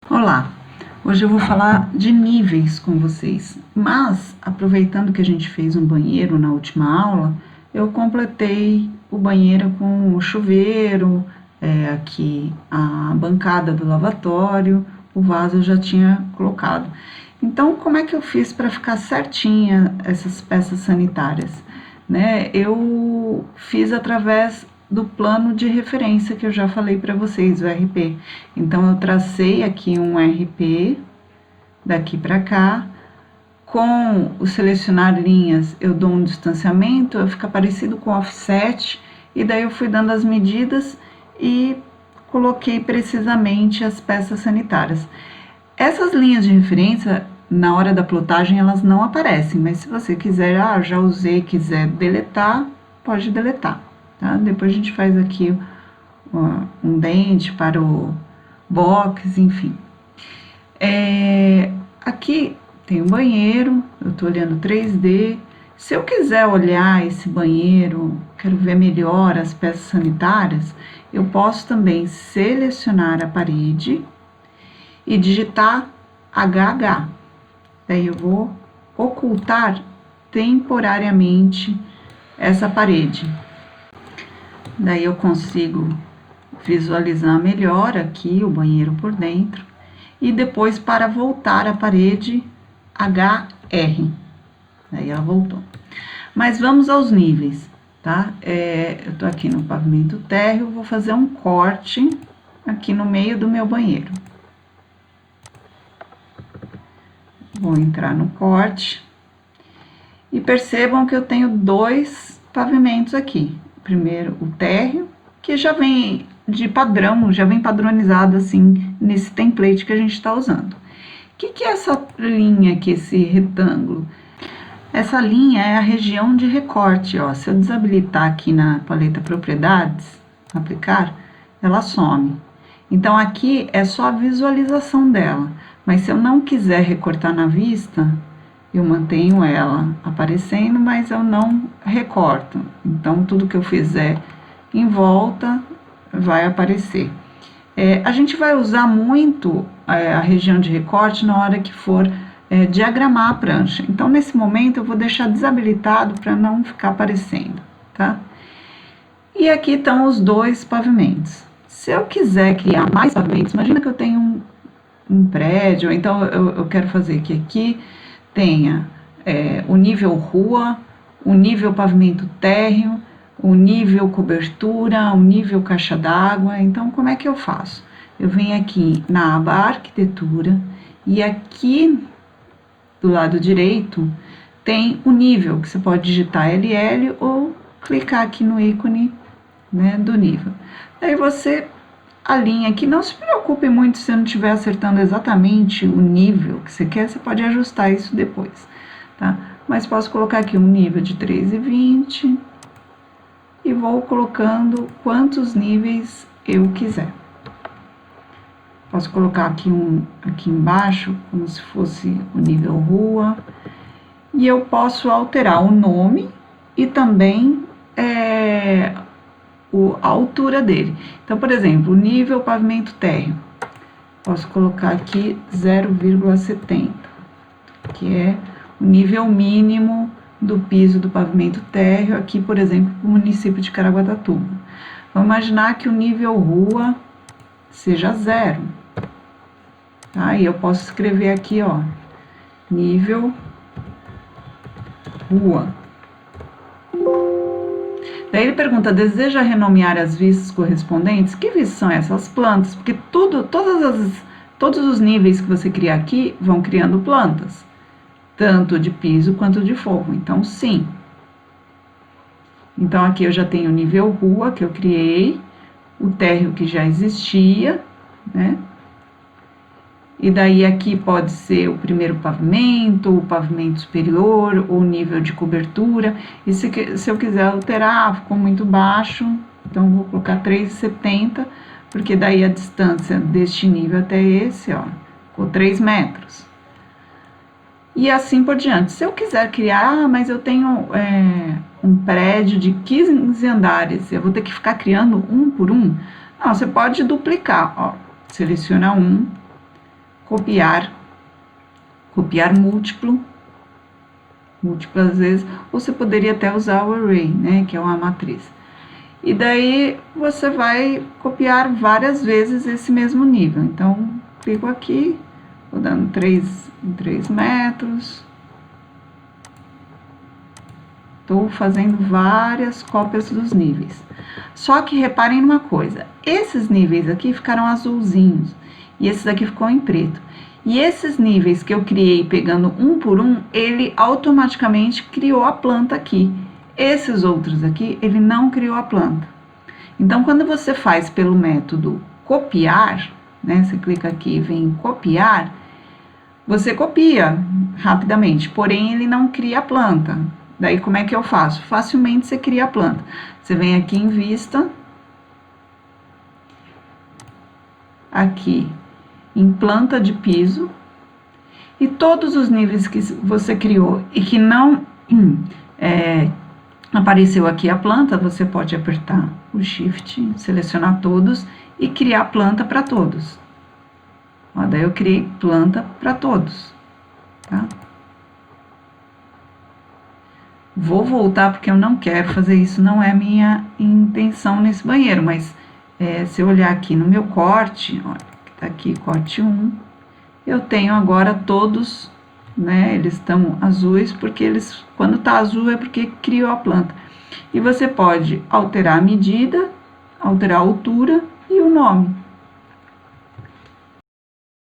Olá, hoje eu vou falar de níveis com vocês, mas aproveitando que a gente fez um banheiro na última aula, eu completei o banheiro com o chuveiro, aqui a bancada do lavatório, o vaso eu já tinha colocado. Então, como é que eu fiz para ficar certinha essas peças sanitárias? Né? Eu fiz através do plano de referência que eu já falei para vocês, o RP. Então, eu tracei aqui um RP daqui para cá. Com o selecionar linhas, eu dou um distanciamento, fica parecido com offset, e daí eu fui dando as medidas e coloquei precisamente as peças sanitárias. Essas linhas de referência, na hora da plotagem, elas não aparecem, mas se você quiser, já usei, quiser deletar, pode deletar, tá? Depois a gente faz aqui um dente para o box, enfim. Aqui tem um banheiro, eu estou olhando 3D. Se eu quiser olhar esse banheiro, quero ver melhor as peças sanitárias, eu posso também selecionar a parede e digitar HH. Daí eu vou ocultar temporariamente essa parede. Daí eu consigo visualizar melhor aqui o banheiro por dentro. E depois, para voltar a parede, HR. Daí ela voltou. Mas vamos aos níveis, tá? Eu tô aqui no pavimento térreo, vou fazer um corte aqui no meio do meu banheiro. Vou entrar no corte. E percebam que eu tenho dois pavimentos aqui. Primeiro, o térreo, que já vem de padrão, já vem padronizado assim, nesse template que a gente está usando. O que é essa linha aqui, esse retângulo? Essa linha é a região de recorte, ó. Se eu desabilitar aqui na paleta propriedades, aplicar, ela some. Então, aqui é só a visualização dela, mas se eu não quiser recortar na vista, eu mantenho ela aparecendo, mas eu não recorto. Então, tudo que eu fizer em volta vai aparecer. A gente vai usar muito a região de recorte na hora que for diagramar a prancha. Então, nesse momento, eu vou deixar desabilitado para não ficar aparecendo, tá? E aqui estão os dois pavimentos. Se eu quiser criar mais pavimentos, imagina que eu tenho um prédio, então eu quero fazer que aqui tenha o nível rua, o nível pavimento térreo, o nível cobertura, o nível caixa d'água. Então, como é que eu faço? Eu venho aqui na aba arquitetura e aqui do lado direito tem o nível, que você pode digitar LL ou clicar aqui no ícone, né, do nível. Daí você alinha aqui, não se preocupe muito se você não estiver acertando exatamente o nível que você quer, você pode ajustar isso depois, tá? Mas posso colocar aqui um nível de 3,20 e vou colocando quantos níveis eu quiser. Posso colocar aqui aqui embaixo, como se fosse o nível rua, e eu posso alterar o nome e também a altura dele. Então, por exemplo, o nível pavimento térreo, posso colocar aqui 0,70, que é o nível mínimo do piso do pavimento térreo, aqui, por exemplo, no município de Caraguatatuba. Vamos imaginar que o nível rua seja 0. Tá? E eu posso escrever aqui, ó, nível rua. Daí ele pergunta, deseja renomear as vistas correspondentes? Que vistas são essas? As plantas, porque todos os níveis que você criar aqui vão criando plantas, tanto de piso quanto de forro, então sim. Então aqui eu já tenho o nível rua que eu criei, o térreo que já existia, né? E daí aqui pode ser o primeiro pavimento, o pavimento superior, ou o nível de cobertura. E se eu quiser alterar, ficou muito baixo, então vou colocar 3,70, porque daí a distância deste nível até esse, ó, ficou 3 metros. E assim por diante. Se eu quiser criar, mas eu tenho um prédio de 15 andares, eu vou ter que ficar criando um por um? Não, você pode duplicar, ó, seleciona um, copiar múltiplas vezes, ou você poderia até usar o array, né, que é uma matriz. E daí você vai copiar várias vezes esse mesmo nível. Então, clico aqui, vou dando 3 em 3 metros. Estou fazendo várias cópias dos níveis. Só que reparem numa coisa, esses níveis aqui ficaram azulzinhos e esses aqui ficou em preto. E esses níveis que eu criei pegando um por um, ele automaticamente criou a planta aqui. Esses outros aqui, ele não criou a planta. Então, quando você faz pelo método copiar, né, você clica aqui e vem copiar, você copia rapidamente, porém ele não cria a planta. Daí, como é que eu faço? Facilmente você cria a planta. Você vem aqui em vista, aqui em planta de piso, e todos os níveis que você criou e que não apareceu aqui a planta, você pode apertar o Shift, selecionar todos e criar planta para todos. Ó, daí eu criei planta para todos, tá? Vou voltar porque eu não quero fazer isso, não é minha intenção nesse banheiro, mas se eu olhar aqui no meu corte, olha, tá aqui corte 1, eu tenho agora todos, né, eles estão azuis, porque eles, quando tá azul é porque criou a planta. E você pode alterar a medida, alterar a altura e o nome.